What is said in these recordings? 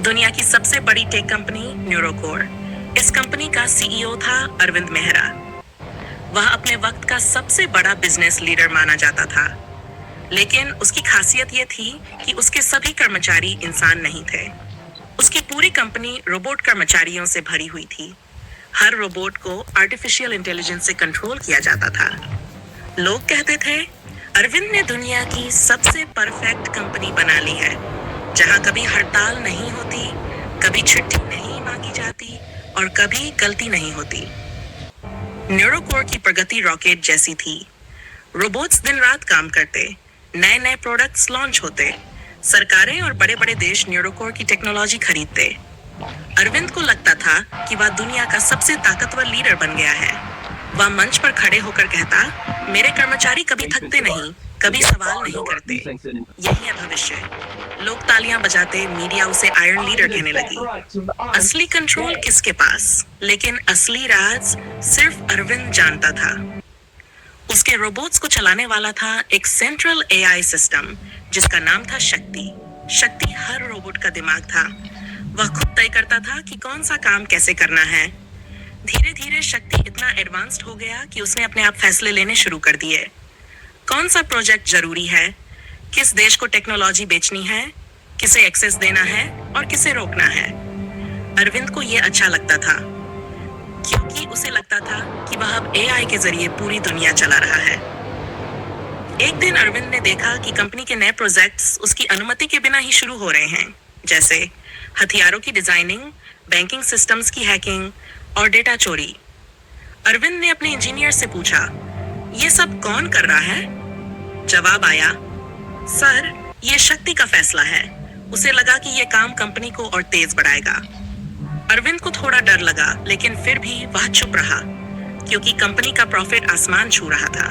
दुनिया की सबसे बड़ी टेक कंपनी न्यूरोकोर। इस कंपनी का सीईओ था अरविंद मेहरा। वह अपने वक्त का सबसे बड़ा बिजनेस लीडर माना जाता था, लेकिन उसकी खासियत यह थी कि उसके सभी कर्मचारी इंसान नहीं थे। उसकी पूरी कंपनी रोबोट कर्मचारियों से भरी हुई थी। हर रोबोट को आर्टिफिशियल इंटेलिजेंस से कंट्रोल किया जाता था। लोग कहते थे, अरविंद ने दुनिया की सबसे परफेक्ट कंपनी बना ली है, जहां कभी हड़ताल नहीं होती, कभी छुट्टी नहीं मांगी जाती और कभी गलती नहीं होती। न्यूरोकोर की प्रगति रॉकेट जैसी थी। रोबोट्स दिन रात काम करते, नए नए प्रोडक्ट्स लॉन्च होते, सरकारें और बड़े बड़े देश न्यूरोकोर की टेक्नोलॉजी खरीदते। अरविंद को लगता था कि वह दुनिया का सबसे ताकतवर लीडर बन गया है। वह मंच पर खड़े होकर कहता, मेरे कर्मचारी कभी थकते नहीं, कभी सवाल नहीं करते। यही है भविष्य। लोग तालियां बजाते, मीडिया उसे आयरन लीडर कहने लगी। असली कंट्रोल किसके पास? लेकिन असली राज सिर्फ अरविंद जानता था। उसके रोबोट्स को चलाने वाला था एक सेंट्रल एआई सिस्टम, जिसका नाम था शक्ति। शक्ति हर रोबोट का दिमाग था। वह खुद तय करता था कि कौन सा काम कैसे करना है। धीरे धीरे शक्ति इतना एडवांस्ड हो गया कि उसने अपने आप फैसले लेने शुरू कर दिए। कौन सा प्रोजेक्ट जरूरी है, किस देश को टेक्नोलॉजी बेचनी है, किसे एक्सेस देना है और किसे रोकना है। अरविंद को यह अच्छा लगता था, क्योंकि उसे लगता था कि वह अब एआई के जरिए पूरी दुनिया चला रहा है। एक दिन अरविंद ने देखा कि कंपनी के नए प्रोजेक्ट्स उसकी अनुमति के बिना ही शुरू हो रहे हैं, जैसे हथियारों की डिजाइनिंग, बैंकिंग सिस्टम्स की हैकिंग और डेटा चोरी। अरविंद ने अपने इंजीनियर से पूछा, ये सब कौन कर रहा है? जवाब आया, सर, ये शक्ति का फैसला है। उसे लगा कि ये काम कंपनी को और तेज बढ़ाएगा। अरविंद को थोड़ा डर लगा, लेकिन फिर भी वह चुप रहा, क्योंकि कंपनी का प्रॉफिट आसमान छू रहा था।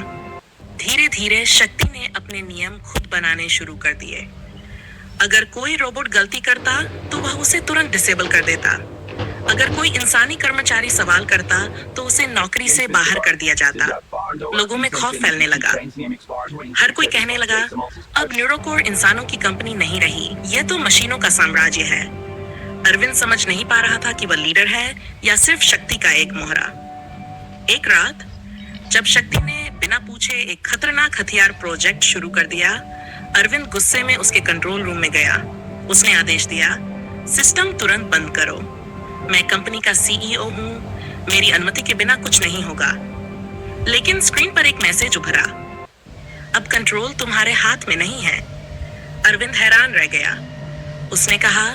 धीरे धीरे शक्ति ने अपने नियम खुद बनाने शुरू कर दिए। अगर कोई रोबोट गलती करता तो वह उसे तुरंत डिसेबल कर देता। अगर कोई इंसानी कर्मचारी सवाल करता तो उसे नौकरी से बाहर कर दिया जाता। लोगों में खौफ फैलने लगा। हर कोई कहने लगा, अब न्यूरोकोर इंसानों की कंपनी नहीं रही, यह तो मशीनों का साम्राज्य है। अरविंद समझ नहीं पा रहा था कि वह लीडर है या सिर्फ शक्ति का एक मोहरा। एक रात जब शक्ति ने बिना पूछे एक खतरनाक हथियार प्रोजेक्ट शुरू कर दिया, अरविंद गुस्से में उसके कंट्रोल रूम में गया। उसने आदेश दिया, सिस्टम तुरंत बंद करो। मैं कंपनी का सीईओ हूँ, मेरी अनुमति के बिना कुछ नहीं होगा। लेकिन स्क्रीन पर एक मैसेज उभरा, अब कंट्रोल तुम्हारे हाथ में नहीं है। अरविंद हैरान रह गया। उसने कहा,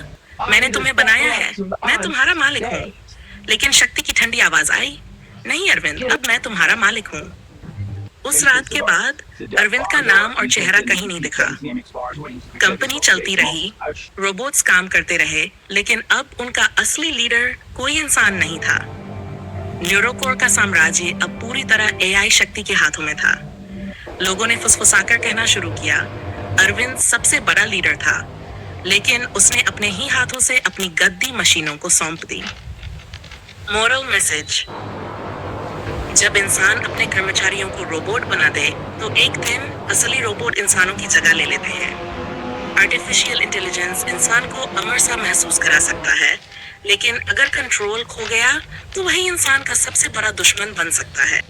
मैंने तुम्हें बनाया है, मैं तुम्हारा मालिक हूँ। लेकिन शक्ति की ठंडी आवाज आई, नहीं अरविंद, अब मैं तुम्हारा मालिक हूँ। उस रात के बाद अरविंद का नाम और चेहरा कहीं नहीं दिखा। कंपनी चलती रही, रोबोट्स काम करते रहे, लेकिन अब उनका असली लीडर कोई इंसान नहीं था। न्यूरोकोर का साम्राज्य अब पूरी तरह एआई शक्ति के हाथों में था। लोगों ने फुसफुसाकर कहना शुरू किया, अरविंद सबसे बड़ा लीडर था, लेकिन उसने अपने ही हाथों से अपनी गद्दी मशीनों को सौंप दी। मोरल मैसेज, जब इंसान अपने कर्मचारियों को रोबोट बना दे तो एक दिन असली रोबोट इंसानों की जगह ले लेते हैं। आर्टिफिशियल इंटेलिजेंस इंसान को अमर सा महसूस करा सकता है, लेकिन अगर कंट्रोल खो गया तो वही इंसान का सबसे बड़ा दुश्मन बन सकता है।